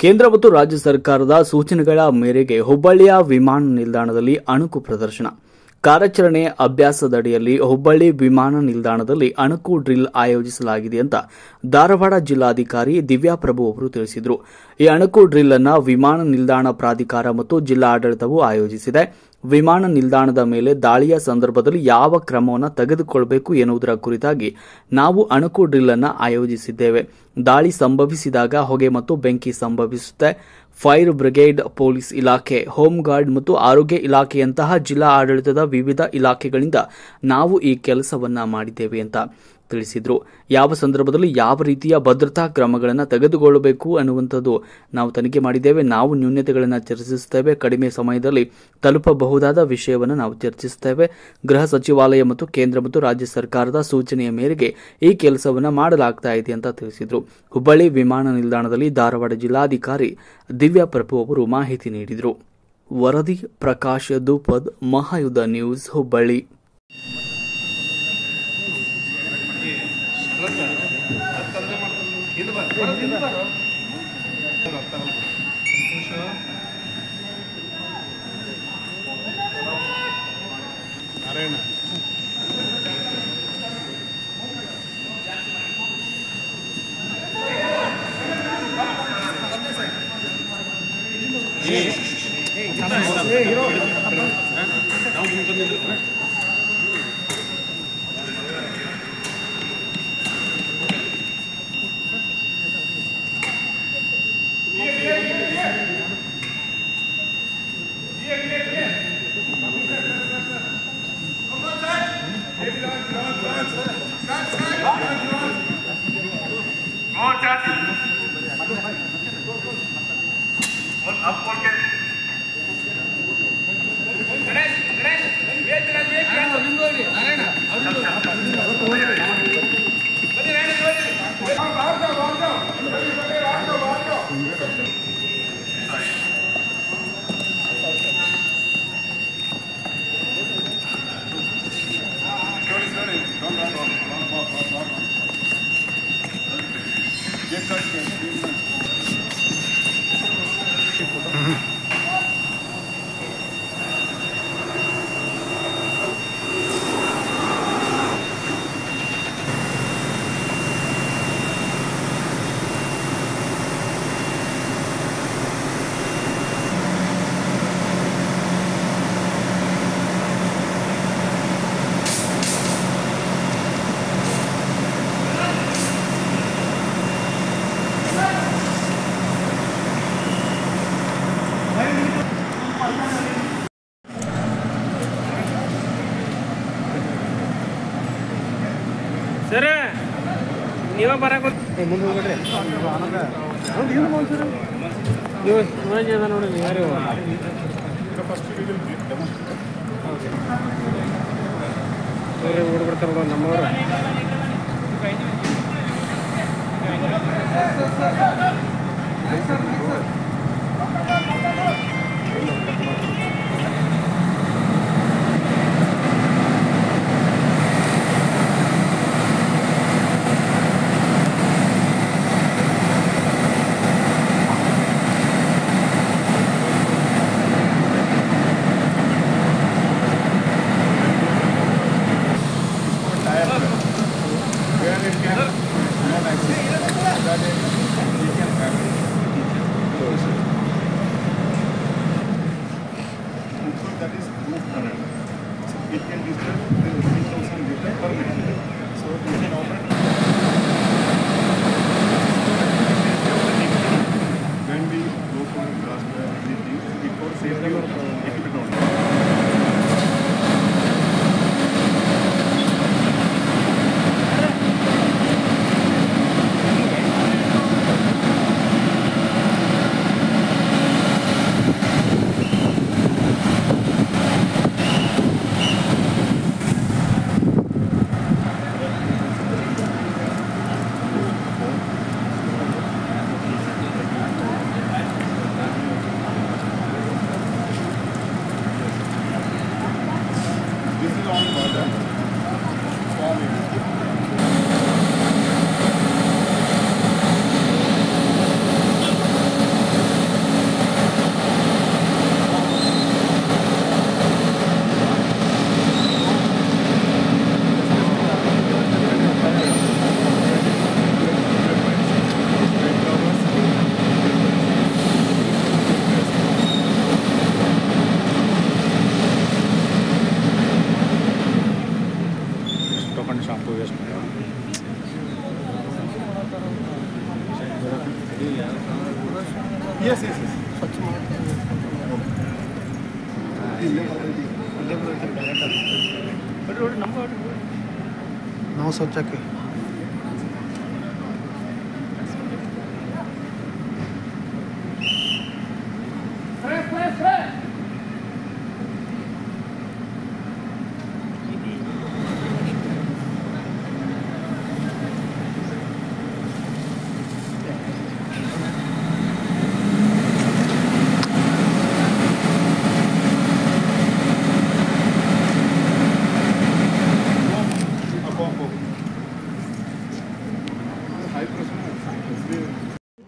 ಕೇಂದ್ರ ಮತ್ತು ರಾಜ್ಯ ಸರ್ಕಾರದ ಸೂಚನೆಗಳ ಮೇರೆಗೆ ಹುಬ್ಬಳ್ಳಿಯ ವಿಮಾನ ನಿಲ್ದಾಣದಲ್ಲಿ ಅಣುಕು ಪ್ರದರ್ಶನ ಕಾರ್ಯಾಚರಣೆ ಅಭ್ಯಾಸದಡಿಯಲ್ಲಿ ಹುಬ್ಬಳ್ಳಿ ವಿಮಾನ ನಿಲ್ದಾಣದಲ್ಲಿ ಅಣುಕು ಡ್ರಿಲ್ ಆಯೋಜಿಸಲಾಗಿದೆ ಅಂತ ಧಾರವಾಡ ಜಿಲ್ಲಾಧಿಕಾರಿ ದಿವ್ಯಾ ಪ್ರಭು ಅವರು ತಿಳಿಸಿದರು. ಈ ಅಣುಕು ಡ್ರಿಲ್ ಅನ್ನು ವಿಮಾನ ನಿಲ್ದಾಣ ಪ್ರಾಧಿಕಾರ ಮತ್ತು ಜಿಲ್ಲಾಡಳಿತವು ಆಯೋಜಿಸಿದೆ. ವಿಮಾನ ನಿಲ್ದಾಣದ ಮೇಲೆ ದಾಳಿಯ ಸಂದರ್ಭದಲ್ಲಿ ಯಾವ ಕ್ರಮವನ್ನು ತೆಗೆದುಕೊಳ್ಳಬೇಕು ಎನ್ನುವುದರ ಕುರಿತಾಗಿ ನಾವು ಅಣುಕು ಡ್ರಿಲ್ ಅನ್ನು ಆಯೋಜಿಸಿದ್ದೇವೆ. ದಾಳಿ ಸಂಭವಿಸಿದಾಗ ಹೊಗೆ ಮತ್ತು ಬೆಂಕಿ ಸಂಭವಿಸುತ್ತೆ. ಫೈರ್ ಬ್ರಿಗೇಡ್, ಪೊಲೀಸ್ ಇಲಾಖೆ, ಹೋಮ್ ಗಾರ್ಡ್ ಮತ್ತು ಆರೋಗ್ಯ ಇಲಾಖೆಯಂತಹ ಜಿಲ್ಲಾ ಆಡಳಿತದ ವಿವಿಧ ಇಲಾಖೆಗಳಿಂದ ನಾವು ಈ ಕೆಲಸವನ್ನ ಮಾಡಿದ್ದೇವೆ ಅಂತ ತಿಳಿಸಿದರು. ಯಾವ ಸಂದರ್ಭದಲ್ಲಿ ಯಾವ ರೀತಿಯ ಭದ್ರತಾ ಕ್ರಮಗಳನ್ನು ತೆಗೆದುಕೊಳ್ಳಬೇಕು ಅನ್ನುವಂಥದ್ದು ನಾವು ತನಿಖೆ ಮಾಡಿದ್ದೇವೆ. ನಾವು ನ್ಯೂನತೆಗಳನ್ನು ಚರ್ಚಿಸುತ್ತೇವೆ. ಕಡಿಮೆ ಸಮಯದಲ್ಲಿ ತಲುಪಬಹುದಾದ ವಿಷಯವನ್ನು ನಾವು ಚರ್ಚಿಸುತ್ತೇವೆ. ಗೃಹ ಸಚಿವಾಲಯ ಮತ್ತು ಕೇಂದ್ರ ಮತ್ತು ರಾಜ್ಯ ಸರ್ಕಾರದ ಸೂಚನೆಯ ಮೇರೆಗೆ ಈ ಕೆಲಸವನ್ನು ಮಾಡಲಾಗ್ತಾ ಇದೆ ಅಂತ ತಿಳಿಸಿದರು. ಹುಬ್ಬಳ್ಳಿ ವಿಮಾನ ನಿಲ್ದಾಣದಲ್ಲಿ ಧಾರವಾಡ ಜಿಲ್ಲಾಧಿಕಾರಿ ದಿವ್ಯಾ ಪ್ರಭು ಅವರು ಮಾಹಿತಿ ನೀಡಿದರು. ವರದಿ ಪ್ರಕಾಶ್ ದೂಪದ್, ಮಹಾಯುದ್ಧ ನ್ಯೂಸ್, ಹುಬ್ಬಳ್ಳಿ. ಸರ್ ನೀವ ಬರಕ ಮುಂದೆ ಹೋಗ್ರಿ ನೀವು ನೋಡಿ ಯಾರು ಓಡ್ಬಿಡ್ತಾರ ನಮ್ಮವರು. ಸ್ವಚ್ಛ ನಾವು ಸ್ವಚ್ಛಕ್ಕೆ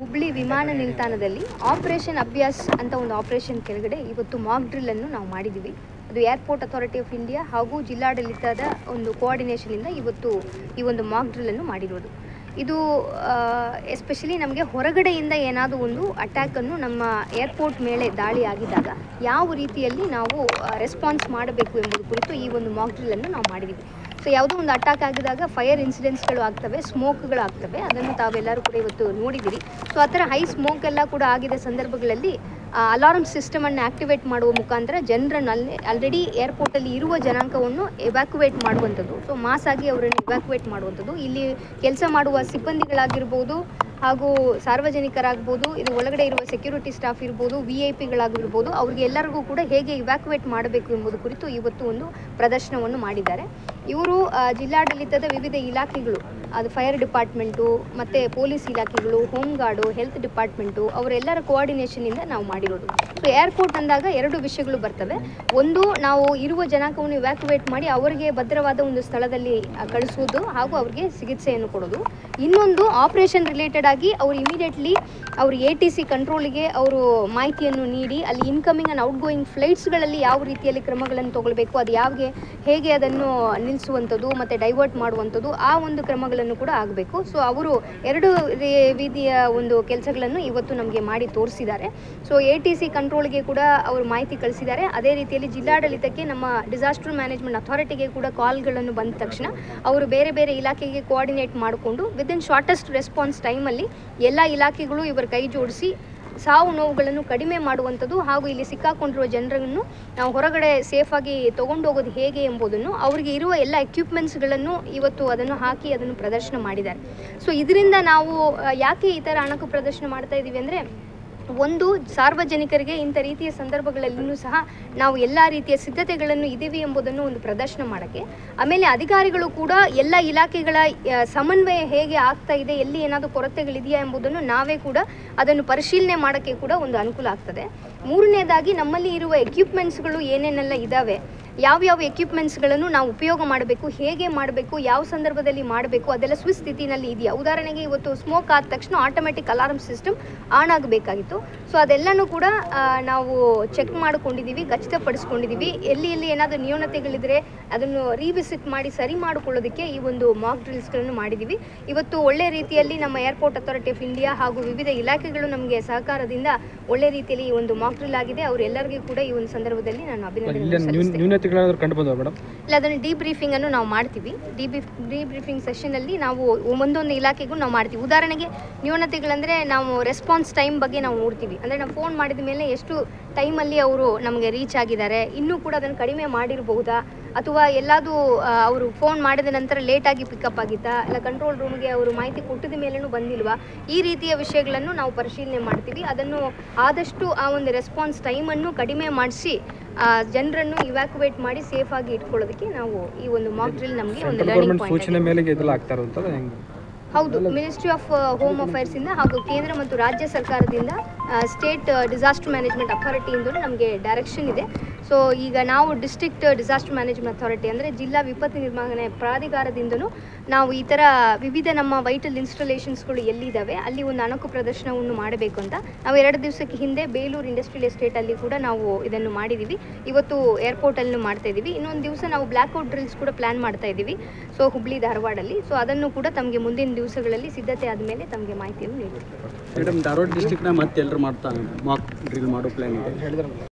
ಹುಬ್ಳಿ ವಿಮಾನ ನಿಲ್ದಾಣದಲ್ಲಿ ಆಪರೇಷನ್ ಅಭ್ಯಾಸ್ ಅಂತ ಒಂದು ಆಪರೇಷನ್ ಕೆಳಗಡೆ ಇವತ್ತು ಮಾಕ್ ಡ್ರಿಲ್ ಅನ್ನು ನಾವು ಮಾಡಿದ್ದೀವಿ. ಅದು ಏರ್ಪೋರ್ಟ್ ಅಥಾರಿಟಿ ಆಫ್ ಇಂಡಿಯಾ ಹಾಗೂ ಜಿಲ್ಲಾಡಳಿತದ ಒಂದು ಕೋಆರ್ಡಿನೇಷನಿಂದ ಇವತ್ತು ಈ ಒಂದು ಮಾಕ್ ಡ್ರಿಲ್ ಅನ್ನು ಮಾಡಿರೋದು. ಇದು ಎಸ್ಪೆಷಲಿ ನಮಗೆ ಹೊರಗಡೆಯಿಂದ ಏನಾದರೂ ಒಂದು ಅಟ್ಯಾಕನ್ನು ನಮ್ಮ ಏರ್ಪೋರ್ಟ್ ಮೇಲೆ ದಾಳಿ ಆಗಿದ್ದಾಗ ಯಾವ ರೀತಿಯಲ್ಲಿ ನಾವು ರೆಸ್ಪಾನ್ಸ್ ಮಾಡಬೇಕು ಎಂಬುದು ಕುರಿತು ಈ ಒಂದು ಮಾಕ್ ಡ್ರಿಲ್ಲನ್ನು ನಾವು ಮಾಡಿದ್ದೀವಿ. ಸೊ ಯಾವುದೋ ಒಂದು ಅಟ್ಯಾಕ್ ಆಗಿದಾಗ ಫೈರ್ ಇನ್ಸಿಡೆಂಟ್ಸ್ಗಳು ಆಗ್ತವೆ, ಸ್ಮೋಕ್ಗಳು ಆಗ್ತವೆ, ಅದನ್ನು ತಾವೆಲ್ಲರೂ ಕೂಡ ಇವತ್ತು ನೋಡಿದ್ದೀರಿ. ಸೊ ಆ ಥರ ಹೈ ಸ್ಮೋಕ್ ಎಲ್ಲ ಕೂಡ ಆಗಿದ್ದ ಸಂದರ್ಭಗಳಲ್ಲಿ ಅಲಾರ್ಮ್ ಸಿಸ್ಟಮನ್ನು ಆ್ಯಕ್ಟಿವೇಟ್ ಮಾಡುವ ಮುಖಾಂತರ ಜನರನ್ನು ಆಲ್ರೆಡಿ ಏರ್ಪೋರ್ಟಲ್ಲಿ ಇರುವ ಜನಾಂಗವನ್ನು ಎವ್ಯಾಕ್ಯುವೇಟ್ ಮಾಡುವಂಥದ್ದು, ಸೊ ಮಾಸ್ ಆಗಿ ಅವರನ್ನು ಎವ್ಯಾಕ್ಯುವೇಟ್ ಮಾಡುವಂಥದ್ದು. ಇಲ್ಲಿ ಕೆಲಸ ಮಾಡುವ ಸಿಬ್ಬಂದಿಗಳಾಗಿರ್ಬೋದು ಹಾಗೂ ಸಾರ್ವಜನಿಕರಾಗ್ಬೋದು, ಇದು ಒಳಗಡೆ ಇರುವ ಸೆಕ್ಯೂರಿಟಿ ಸ್ಟಾಫ್ ಇರ್ಬೋದು, VIP ಗಳಾಗಿರ್ಬೋದು, ಅವ್ರಿಗೆ ಎಲ್ಲರಿಗೂ ಕೂಡ ಹೇಗೆ ಇವ್ಯಾಕ್ಯುವೇಟ್ ಮಾಡಬೇಕು ಎಂಬುದು ಕುರಿತು ಇವತ್ತು ಒಂದು ಪ್ರದರ್ಶನವನ್ನು ಮಾಡಿದ್ದಾರೆ. ಇವರು ಜಿಲ್ಲಾಡಳಿತದ ವಿವಿಧ ಇಲಾಖೆಗಳು, ಅದು ಫೈರ್ ಡಿಪಾರ್ಟ್ಮೆಂಟು ಮತ್ತು ಪೊಲೀಸ್ ಇಲಾಖೆಗಳು, ಹೋಮ್ ಗಾರ್ಡು, ಹೆಲ್ತ್ ಡಿಪಾರ್ಟ್ಮೆಂಟು, ಅವರೆಲ್ಲರ ಕೋಆರ್ಡಿನೇಷನಿಂದ ನಾವು ಮಾಡಿರೋದು. ಸೊ ಏರ್ಪೋರ್ಟ್ ಅಂದಾಗ ಎರಡು ವಿಷಯಗಳು ಬರ್ತವೆ. ಒಂದು, ನಾವು ಇರುವ ಜನಾಂಗವನ್ನು ಇವ್ಯಾಕ್ಯುವೇಟ್ ಮಾಡಿ ಅವರಿಗೆ ಭದ್ರವಾದ ಒಂದು ಸ್ಥಳದಲ್ಲಿ ಕಳಿಸೋದು ಹಾಗೂ ಅವ್ರಿಗೆ ಚಿಕಿತ್ಸೆಯನ್ನು ಕೊಡೋದು. ಇನ್ನೊಂದು, ಆಪರೇಷನ್ ರಿಲೇಟೆಡ್ ಆಗಿ ಅವರು ಇಮಿಡಿಯೇಟ್ಲಿ ಅವರು ATC ಕಂಟ್ರೋಲಿಗೆ ಅವರು ಮಾಹಿತಿಯನ್ನು ನೀಡಿ ಅಲ್ಲಿ ಇನ್ಕಮಿಂಗ್ ಆ್ಯಂಡ್ ಔಟ್ಗೋಯಿಂಗ್ ಫ್ಲೈಟ್ಸ್ಗಳಲ್ಲಿ ಯಾವ ರೀತಿಯಲ್ಲಿ ಕ್ರಮಗಳನ್ನು ತಗೊಳ್ಬೇಕು, ಅದು ಹೇಗೆ ಅದನ್ನು ನಿಲ್ಲಿಸುವಂಥದ್ದು ಮತ್ತು ಡೈವರ್ಟ್ ಮಾಡುವಂಥದ್ದು, ಆ ಒಂದು ಕ್ರಮಗಳನ್ನು ಕೂಡ ಆಗಬೇಕು. ಸೊ ಅವರು ಎರಡು ರೀತಿಯ ಒಂದು ಕೆಲಸಗಳನ್ನು ಇವತ್ತು ನಮಗೆ ಮಾಡಿ ತೋರಿಸಿದ್ದಾರೆ. ಸೊ ATC ಕಂಟ್ರೋಲ್ಗೆ ಕೂಡ ಅವರು ಮಾಹಿತಿ ಕಳಿಸಿದ್ದಾರೆ. ಅದೇ ರೀತಿಯಲ್ಲಿ ಜಿಲ್ಲಾಡಳಿತಕ್ಕೆ, ನಮ್ಮ ಡಿಸಾಸ್ಟರ್ ಮ್ಯಾನೇಜ್ಮೆಂಟ್ ಅಥಾರಿಟಿಗೆ ಕೂಡ ಕಾಲ್ಗಳನ್ನು ಬಂದ ತಕ್ಷಣ ಅವರು ಬೇರೆ ಬೇರೆ ಇಲಾಖೆಗೆ ಕೋಆರ್ಡಿನೇಟ್ ಮಾಡಿಕೊಂಡು ವಿದಿನ್ ಶಾರ್ಟೆಸ್ಟ್ ರೆಸ್ಪಾನ್ಸ್ ಟೈಮಲ್ಲಿ ಎಲ್ಲ ಇಲಾಖೆಗಳು ಇವರ ಕೈ ಜೋಡಿಸಿ ಸಾವು ನೋವುಗಳನ್ನು ಕಡಿಮೆ ಮಾಡುವಂಥದ್ದು ಹಾಗೂ ಇಲ್ಲಿ ಸಿಕ್ಕಾಕೊಂಡಿರುವ ಜನರನ್ನು ನಾವು ಹೊರಗಡೆ ಸೇಫಾಗಿ ತೊಗೊಂಡು ಹೋಗೋದು ಹೇಗೆ ಎಂಬುದನ್ನು, ಅವರಿಗೆ ಇರುವ ಎಲ್ಲ ಎಕ್ವಿಪ್ಮೆಂಟ್ಸ್ಗಳನ್ನು ಇವತ್ತು ಅದನ್ನು ಹಾಕಿ ಅದನ್ನು ಪ್ರದರ್ಶನ ಮಾಡಿದ್ದಾರೆ. ಸೊ ಇದರಿಂದ ನಾವು ಯಾಕೆ ಈ ಥರ ಅಣಕು ಪ್ರದರ್ಶನ ಮಾಡ್ತಾ ಇದ್ದೀವಿ ಅಂದರೆ, ಒಂದು, ಸಾರ್ವಜನಿಕರಿಗೆ ಇಂಥ ರೀತಿಯ ಸಂದರ್ಭಗಳಲ್ಲೂ ಸಹ ನಾವು ಎಲ್ಲ ರೀತಿಯ ಸಿದ್ಧತೆಗಳನ್ನು ಇದ್ದೀವಿ ಎಂಬುದನ್ನು ಒಂದು ಪ್ರದರ್ಶನ ಮಾಡೋಕ್ಕೆ, ಆಮೇಲೆ ಅಧಿಕಾರಿಗಳು ಕೂಡ ಎಲ್ಲ ಇಲಾಖೆಗಳ ಸಮನ್ವಯ ಹೇಗೆ ಆಗ್ತಾ ಇದೆ, ಎಲ್ಲಿ ಏನಾದರೂ ಕೊರತೆಗಳಿದೆಯಾ ಎಂಬುದನ್ನು ನಾವೇ ಕೂಡ ಅದನ್ನು ಪರಿಶೀಲನೆ ಮಾಡೋಕ್ಕೆ ಕೂಡ ಒಂದು ಅನುಕೂಲ ಆಗ್ತದೆ. ಮೂರನೇದಾಗಿ, ನಮ್ಮಲ್ಲಿ ಇರುವ ಎಕ್ವಿಪ್ಮೆಂಟ್ಸ್ಗಳು ಏನೇನೆಲ್ಲ ಇದ್ದಾವೆ, ಯಾವ್ಯಾವ ಎಕ್ವಿಪ್ಮೆಂಟ್ಸ್ಗಳನ್ನು ನಾವು ಉಪಯೋಗ ಮಾಡಬೇಕು, ಹೇಗೆ ಮಾಡಬೇಕು, ಯಾವ ಸಂದರ್ಭದಲ್ಲಿ ಮಾಡಬೇಕು, ಅದೆಲ್ಲ ಸುಸ್ಥಿತಿನಲ್ಲಿ ಇದೆಯಾ. ಉದಾಹರಣೆಗೆ ಇವತ್ತು ಸ್ಮೋಕ್ ಆದ ತಕ್ಷಣ ಆಟೋಮೆಟಿಕ್ ಅಲಾರ್ಮ್ ಸಿಸ್ಟಮ್ ಆನ್ ಆಗಬೇಕಾಗಿತ್ತು. ಸೊ ಅದೆಲ್ಲನೂ ಕೂಡ ನಾವು ಚೆಕ್ ಮಾಡಿಕೊಂಡಿದ್ದೀವಿ, ಖಚಿತಪಡಿಸ್ಕೊಂಡಿದ್ದೀವಿ. ಎಲ್ಲಿ ಏನಾದರೂ ನ್ಯೂನತೆಗಳಿದ್ರೆ ಅದನ್ನು ರೀವಿಸಿಟ್ ಮಾಡಿ ಸರಿ ಮಾಡಿಕೊಳ್ಳೋದಕ್ಕೆ ಈ ಒಂದು ಮಾಕ್ ಡ್ರಿಲ್ಸ್ಗಳನ್ನು ಮಾಡಿದ್ದೀವಿ. ಇವತ್ತು ಒಳ್ಳೆ ರೀತಿಯಲ್ಲಿ ನಮ್ಮ ಏರ್ಪೋರ್ಟ್ ಅಥಾರಿಟಿ ಆಫ್ ಇಂಡಿಯಾ ಹಾಗೂ ವಿವಿಧ ಇಲಾಖೆಗಳು ನಮಗೆ ಸಹಕಾರದಿಂದ ಒಳ್ಳೆ ರೀತಿಯಲ್ಲಿ ಈ ಒಂದು ಮಾಕ್ ಡ್ರಿಲ್ ಆಗಿದೆ. ಅವರೆಲ್ಲರಿಗೂ ಕೂಡ ಈ ಒಂದು ಸಂದರ್ಭದಲ್ಲಿ ನಾನು ಅಭಿನಂದನೆ. ಇಲ್ಲ, ಅದನ್ನು ಡಿಬ್ರೀಫಿಂಗ್ ಅನ್ನು ನಾವು ಮಾಡ್ತೀವಿ. ಡಿಬ್ರೀಫಿಂಗ್ ಸೆಷನಲ್ಲಿ ನಾವು ಒಂದೊಂದು ಇಲಾಖೆಗೂ ನಾವು ಮಾಡ್ತೀವಿ. ಉದಾಹರಣೆಗೆ ನ್ಯೂನತೆಗಳಂದರೆ ನಾವು ರೆಸ್ಪಾನ್ಸ್ ಟೈಮ್ ಬಗ್ಗೆ ನಾವು ನೋಡ್ತೀವಿ. ಅಂದರೆ ನಾವು ಫೋನ್ ಮಾಡಿದ ಮೇಲೆ ಎಷ್ಟು ಟೈಮಲ್ಲಿ ಅವರು ನಮಗೆ ರೀಚ್ ಆಗಿದ್ದಾರೆ, ಇನ್ನೂ ಕೂಡ ಅದನ್ನು ಕಡಿಮೆ ಮಾಡಿರಬಹುದಾ, ಅಥವಾ ಎಲ್ಲಾದರೂ ಅವರು ಫೋನ್ ಮಾಡಿದ ನಂತರ ಲೇಟಾಗಿ ಪಿಕಪ್ ಆಗಿತ್ತಾ, ಇಲ್ಲ ಕಂಟ್ರೋಲ್ ರೂಮ್ಗೆ ಅವರು ಮಾಹಿತಿ ಕೊಟ್ಟಿದ ಮೇಲೂ ಬಂದಿಲ್ವಾ, ಈ ರೀತಿಯ ವಿಷಯಗಳನ್ನು ನಾವು ಪರಿಶೀಲನೆ ಮಾಡ್ತೀವಿ. ಅದನ್ನು ಆದಷ್ಟು ಆ ಒಂದು ರೆಸ್ಪಾನ್ಸ್ ಟೈಮನ್ನು ಕಡಿಮೆ ಮಾಡಿಸಿ ಜನರನ್ನು ಇವ್ಯಾಕ್ಯುವೇಟ್ ಮಾಡಿ ಸೇಫ್ ಆಗಿ ಇಟ್ಕೊಳ್ಳೋದಕ್ಕೆ ನಾವು ಈ ಒಂದು ಮಾಕ್ ಡ್ರಿಲ್ ನಮಗೆ ಒಂದು ಲರ್ನಿಂಗ್ ಪಾಯಿಂಟ್. ಹೌದು, ಮಿನಿಸ್ಟ್ರಿ ಆಫ್ ಹೋಮ್ ಅಫೇರ್ಸಿಂದ ಹಾಗೂ ಕೇಂದ್ರ ಮತ್ತು ರಾಜ್ಯ ಸರ್ಕಾರದಿಂದ ಸ್ಟೇಟ್ ಡಿಸಾಸ್ಟರ್ ಮ್ಯಾನೇಜ್ಮೆಂಟ್ ಅಥಾರಿಟಿಯಿಂದ ನಮಗೆ ಡೈರೆಕ್ಷನ್ ಇದೆ. ಸೊ ಈಗ ನಾವು ಡಿಸ್ಟ್ರಿಕ್ಟ್ ಡಿಸಾಸ್ಟರ್ ಮ್ಯಾನೇಜ್ಮೆಂಟ್ ಅಥಾರಿಟಿ ಅಂದರೆ ಜಿಲ್ಲಾ ವಿಪತ್ತು ನಿರ್ವಹಣೆ ಪ್ರಾಧಿಕಾರದಿಂದಲೂ ನಾವು ಈ ಥರ ವಿವಿಧ ನಮ್ಮ ವೈಟಲ್ ಇನ್ಸ್ಟಾಲೇಷನ್ಸ್ಗಳು ಎಲ್ಲಿದ್ದಾವೆ ಅಲ್ಲಿ ಒಂದು ಅಣಕು ಪ್ರದರ್ಶನವನ್ನು ಮಾಡಬೇಕು ಅಂತ ನಾವು 2 ದಿವಸಕ್ಕೆ ಹಿಂದೆ ಬೇಲೂರು ಇಂಡಸ್ಟ್ರಿಯಲ್ ಎಸ್ಟೇಟಲ್ಲಿ ಕೂಡ ನಾವು ಇದನ್ನು ಮಾಡಿದ್ದೀವಿ. ಇವತ್ತು ಏರ್ಪೋರ್ಟಲ್ಲೂ ಮಾಡ್ತಾ ಇದ್ದೀವಿ. ಇನ್ನೊಂದು ದಿವಸ ನಾವು ಬ್ಲ್ಯಾಕ್ಔಟ್ ಡ್ರಿಲ್ಸ್ ಕೂಡ ಪ್ಲ್ಯಾನ್ ಮಾಡ್ತಾ ಇದ್ದೀವಿ. ಸೊ ಹುಬ್ಳಿ ಧಾರವಾಡಲ್ಲಿ. ಸೊ ಅದನ್ನು ಕೂಡ ತಮಗೆ ಮುಂದಿನ ದಿವಸಗಳಲ್ಲಿ ಸಿದ್ಧತೆ ಆದಮೇಲೆ ತಮಗೆ ಮಾಹಿತಿಯನ್ನು ನೀಡ್ತೀವಿ. ಮೇಡಮ್, ಧಾರವಾಡ ಡಿಸ್ಟ್ರಿಕ್ಟ್ನ ಮತ್ತೆ ಎಲ್ಲರೂ ಮಾಡ್ತಾ ಮಾಕ್ ಡ್ರಿಲ್ ಮಾಡೋ ಪ್ಲ್ಯಾನ್ ಇದೆ ಹೇಳಿದ್ರೆ